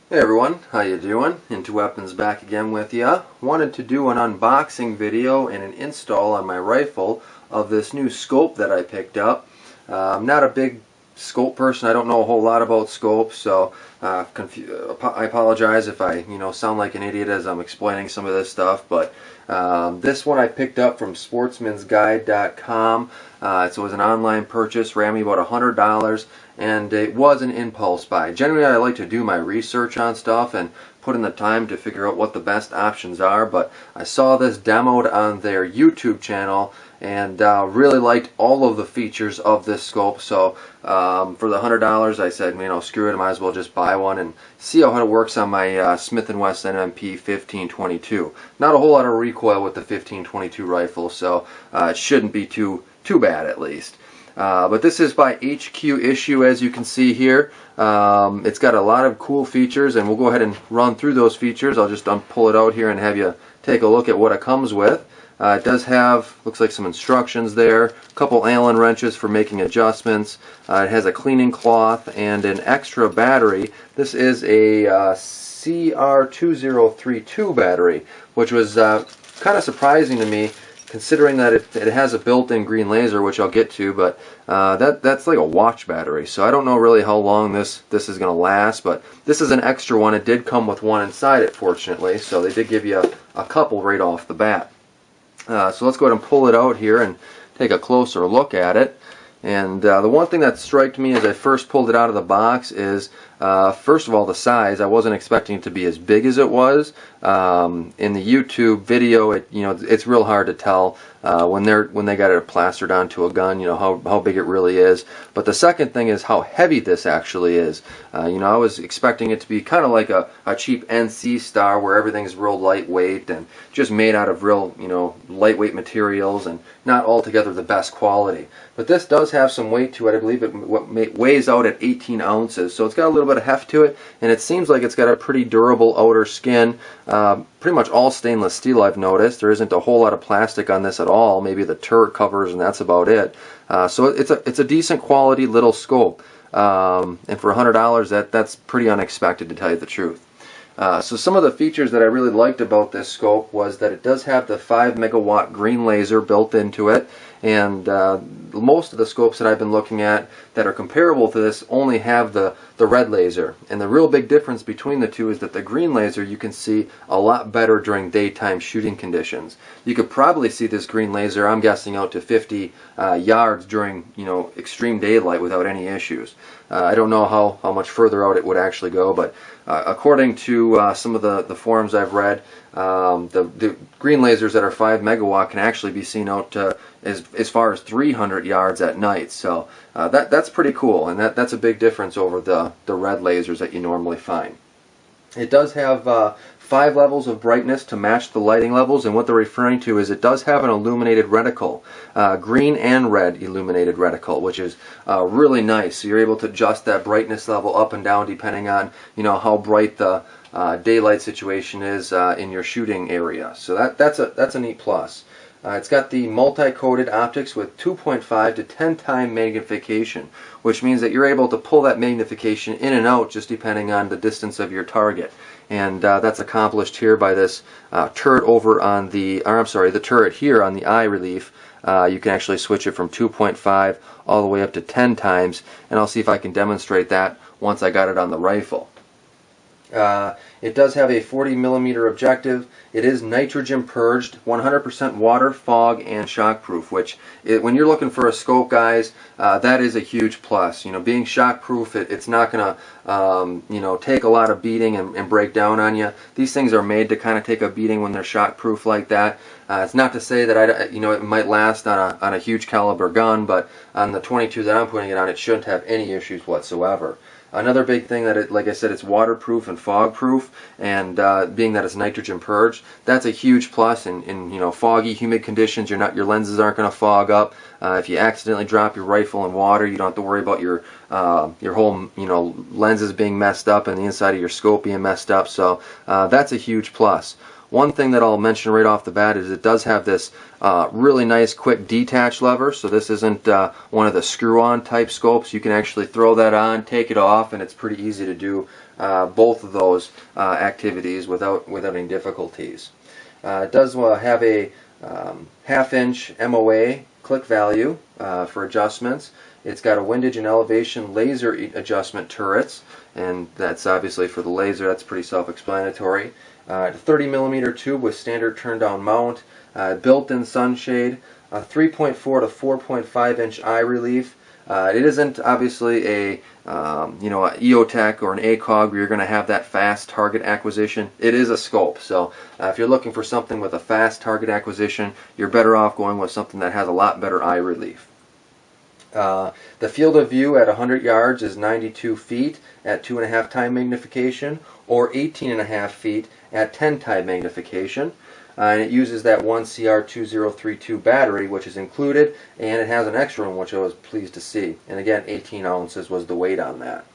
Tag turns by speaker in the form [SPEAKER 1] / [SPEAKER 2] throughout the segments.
[SPEAKER 1] Hey everyone, how you doing? IntoWeapons back again with ya. Wanted to do an unboxing video and an install on my rifle of this new scope that I picked up. I'm not a big scope person. I don't know a whole lot about scopes, so I apologize if I sound like an idiot as I'm explaining some of this stuff. But this one I picked up from sportsmansguide.com. So it was an online purchase, ran me about $100, and it was an impulse buy. Generally I like to do my research on stuff and put in the time to figure out what the best options are, but I saw this demoed on their YouTube channel and really liked all of the features of this scope. So for the $100 I said, screw it, I might as well just buy one and see how it works on my Smith & Wesson MP 1522. Not a whole lot of recoil with the 1522 rifle, so it shouldn't be too bad at least. But this is by HQ Issue, as you can see here. It's got a lot of cool features, and we'll go ahead and run through those features. I'll just pull it out here and have you take a look at what it comes with. It does have, looks like some instructions there, a couple Allen wrenches for making adjustments. It has a cleaning cloth and an extra battery. This is a CR2032 battery, which was kind of surprising to me, considering that it has a built-in green laser, which I'll get to, but that's like a watch battery, so I don't know really how long this is going to last, but this is an extra one. It did come with one inside it, fortunately, so they did give you a couple right off the bat. So let's go ahead and pull it out here and take a closer look at it. And the one thing that struck me as I first pulled it out of the box is, first of all, the size. I wasn't expecting it to be as big as it was. In the YouTube video, it's real hard to tell when they got it plastered onto a gun, how big it really is. But the second thing is how heavy this actually is. I was expecting it to be kind of like a cheap NC Star, where everything's real lightweight and just made out of real lightweight materials and not altogether the best quality. But this does have some weight to it. I believe it weighs out at 18 ounces, so it's got a little bit of heft to it, and it seems like it's got a pretty durable outer skin. Pretty much all stainless steel, I've noticed. There isn't a whole lot of plastic on this at all. Maybe the turret covers, and that's about it. So it's a decent quality little scope, and for $100, that's pretty unexpected, to tell you the truth. So some of the features that I really liked about this scope was that it does have the 5 megawatt green laser built into it, and most of the scopes that I've been looking at that are comparable to this only have the red laser. And the real big difference between the two is that the green laser you can see a lot better during daytime shooting conditions. You could probably see this green laser, I'm guessing, out to 50 yards during extreme daylight without any issues. I don't know how much further out it would actually go, but according to some of the forums I've read, the green lasers that are 5 megawatt can actually be seen out to as far as 300 yards at night. So that's pretty cool, and that's a big difference over the red lasers that you normally find. It does have 5 levels of brightness to match the lighting levels, and what they're referring to is it does have an illuminated reticle, green and red illuminated reticle, which is really nice. So you're able to adjust that brightness level up and down depending on how bright the daylight situation is in your shooting area. So that's a neat plus. It's got the multi-coated optics with 2.5 to 10 time magnification, which means that you're able to pull that magnification in and out just depending on the distance of your target. And that's accomplished here by this turret over on the turret here on the eye relief. You can actually switch it from 2.5 all the way up to 10 times, and I'll see if I can demonstrate that once I got it on the rifle. It does have a 40mm objective. It is nitrogen purged, 100% water, fog, and shockproof, which when you're looking for a scope, guys, that is a huge plus. Being shockproof, it's not going to take a lot of beating and break down on you. These things are made to kind of take a beating when they're shockproof like that. It's not to say that it might last on a huge caliber gun, but on the 22 that I'm putting it on, it shouldn't have any issues whatsoever. Another big thing that like I said, it's waterproof and fog proof, and being that it's nitrogen purged, that's a huge plus. In foggy, humid conditions, your lenses aren't going to fog up. If you accidentally drop your rifle in water, you don't have to worry about your whole lenses being messed up and the inside of your scope being messed up. So that's a huge plus. One thing that I'll mention right off the bat is it does have this really nice quick detach lever, so this isn't one of the screw-on type scopes. You can actually throw that on, take it off, and it's pretty easy to do both of those activities without any difficulties. It does have a half-inch MOA click value for adjustments. It's got a windage and elevation laser adjustment turrets, and that's obviously for the laser. That's pretty self-explanatory. A 30mm tube with standard turn-down mount, built-in sunshade, a 3.4 to 4.5 inch eye relief. It isn't obviously a an EOTech or an ACOG where you're going to have that fast target acquisition. It is a scope, so if you're looking for something with a fast target acquisition, you're better off going with something that has a lot better eye relief. The field of view at 100 yards is 92 feet at 2.5 time magnification, or 18.5 feet at 10 time magnification. And it uses that 1CR2032 battery, which is included, and it has an extra one, which I was pleased to see. And again, 18 ounces was the weight on that.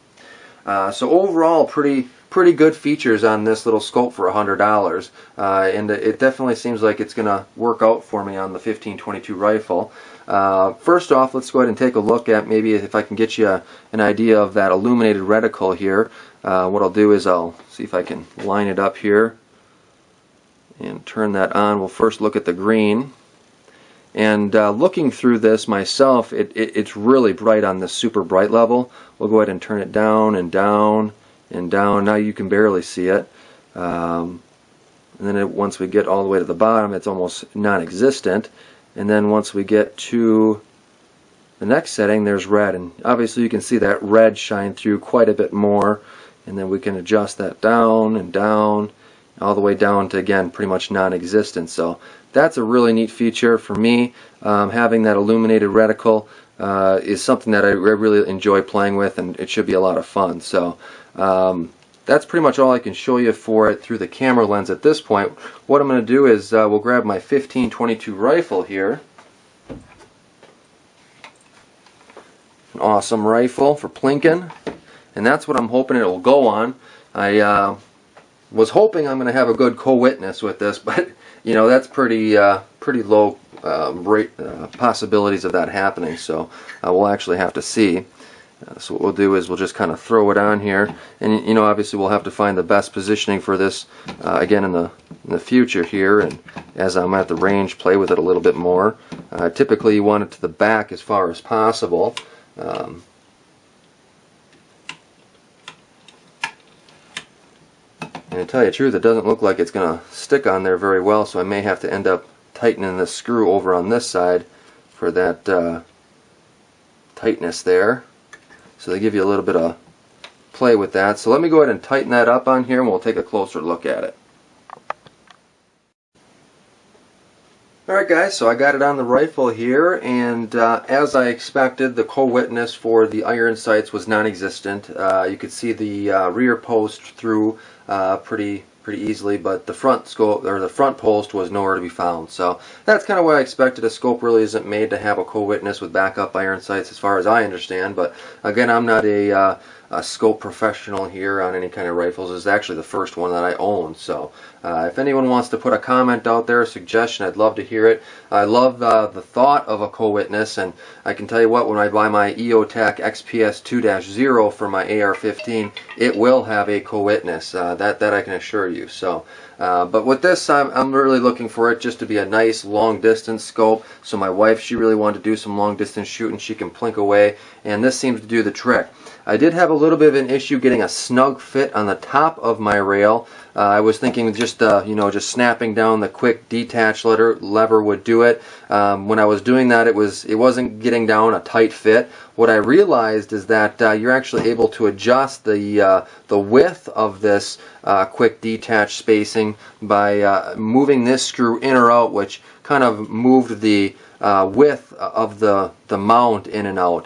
[SPEAKER 1] So overall, pretty good features on this little scope for $100, and it definitely seems like it's going to work out for me on the 15-22 rifle. First off, let's go ahead and take a look at maybe if I can get you an idea of that illuminated reticle here. What I'll do is I'll see if I can line it up here and turn that on. We'll first look at the green. And looking through this myself, it's really bright on this super bright level. We'll go ahead and turn it down and down and down. Now you can barely see it. And then once we get all the way to the bottom, it's almost non-existent. And then once we get to the next setting, there's red. And obviously you can see that red shine through quite a bit more. And then we can adjust that down and down, all the way down to, again, pretty much non-existent. So that's a really neat feature for me. Having that illuminated reticle is something that I really enjoy playing with, and it should be a lot of fun. So that's pretty much all I can show you for it through the camera lens at this point. What I'm going to do is we'll grab my 15-22 rifle here. An awesome rifle for plinking, and that's what I'm hoping it will go on. I was hoping I'm going to have a good co-witness with this, but you know, that's pretty low possibilities of that happening, so we'll actually have to see. So what we'll do is we'll just kind of throw it on here, and you know, obviously we'll have to find the best positioning for this again in the future here, and as I'm at the range, play with it a little bit more. Typically you want it to the back as far as possible. And to tell you the truth, it doesn't look like it's going to stick on there very well, so I may have to end up tightening the screw over on this side for that tightness there. So they give you a little bit of play with that. So let me go ahead and tighten that up on here, and we'll take a closer look at it. Alright guys, so I got it on the rifle here, and as I expected, the co-witness for the iron sights was non-existent. You could see the rear post through pretty easily, but the front scope, or the front post, was nowhere to be found. So that's kind of what I expected. A scope really isn't made to have a co-witness with backup iron sights, as far as I understand. But again, I'm not a scope professional here on any kind of rifles. This is actually the first one that I own. So if anyone wants to put a comment out there, a suggestion, I'd love to hear it. I love the thought of a co-witness, and I can tell you what, when I buy my EOTech XPS 2-0 for my AR-15, it will have a co-witness. That I can assure you. So, but with this, I'm really looking for it just to be a nice long-distance scope. So my wife, she really wanted to do some long-distance shooting. She can plink away, and this seems to do the trick. I did have a little bit of an issue getting a snug fit on the top of my rail. I was thinking just just snapping down the quick detach lever would do it. When I was doing that, it wasn't getting down a tight fit. What I realized is that you're actually able to adjust the width of this quick detach spacing by moving this screw in or out, which kind of moved the width of the mount in and out.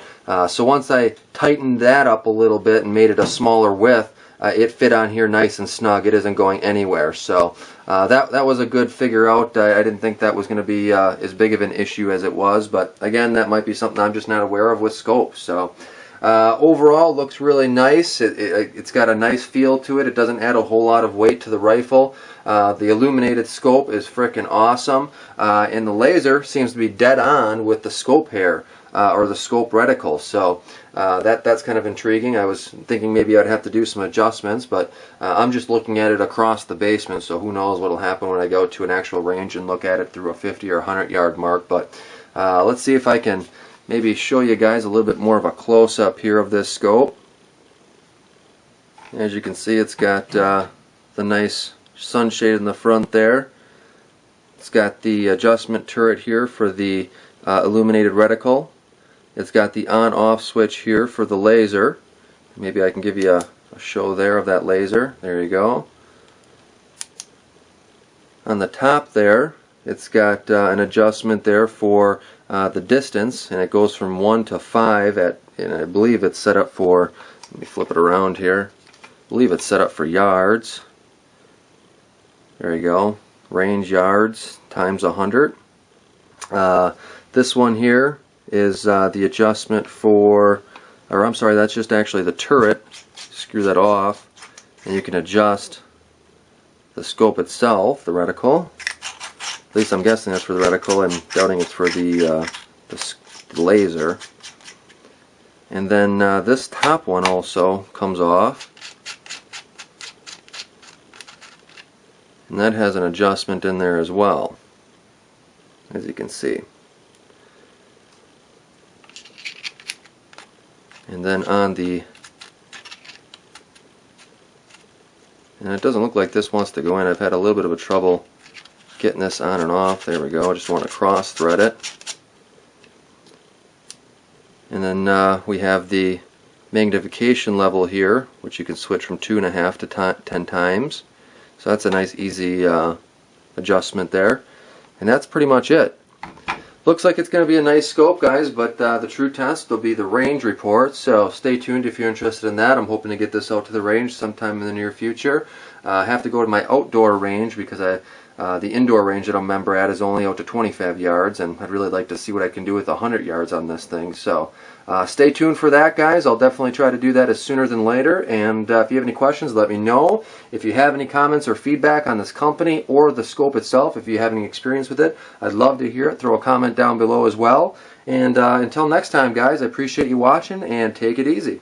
[SPEAKER 1] So once I tightened that up a little bit and made it a smaller width, it fit on here nice and snug. It isn't going anywhere. So that was a good figure out. I didn't think that was going to be as big of an issue as it was, but again, that might be something I'm just not aware of with scopes. So Overall, looks really nice. It's got a nice feel to it. It doesn't add a whole lot of weight to the rifle. The illuminated scope is freaking awesome, and the laser seems to be dead on with the scope hair, or the scope reticle. So that's kind of intriguing. I was thinking maybe I'd have to do some adjustments, but I'm just looking at it across the basement, so who knows what'll happen when I go to an actual range and look at it through a 50 or 100 yard mark. But let's see if I can maybe show you guys a little bit more of a close-up here of this scope. As you can see, it's got the nice sunshade in the front there. It's got the adjustment turret here for the illuminated reticle. It's got the on-off switch here for the laser. Maybe I can give you a show there of that laser. There you go. On the top there, it's got an adjustment there for the distance, and it goes from 1 to 5 and I believe it's set up for, let me flip it around here, I believe it's set up for yards. There you go, range yards times 100. This one here is the adjustment for, or I'm sorry, that's just actually the turret. Screw that off and you can adjust the scope itself, the reticle. At least I'm guessing that's for the reticle. I'm doubting it's for the laser. And then this top one also comes off, and that has an adjustment in there as well, as you can see. And then on the, and it doesn't look like this wants to go in. I've had a little bit of a trouble getting this on and off. There we go. I just want to cross thread it. And then we have the magnification level here, which you can switch from 2.5 to 10 times. So that's a nice easy adjustment there. And that's pretty much it. Looks like it's going to be a nice scope, guys, but the true test will be the range report, so stay tuned if you're interested in that. I'm hoping to get this out to the range sometime in the near future. I have to go to my outdoor range because the indoor range that I'm a member at is only out to 25 yards, and I'd really like to see what I can do with 100 yards on this thing. So stay tuned for that, guys. I'll definitely try to do that as sooner than later, and if you have any questions, let me know. If you have any comments or feedback on this company or the scope itself, if you have any experience with it, I'd love to hear it. Throw a comment down below as well. And until next time, guys, I appreciate you watching, and take it easy.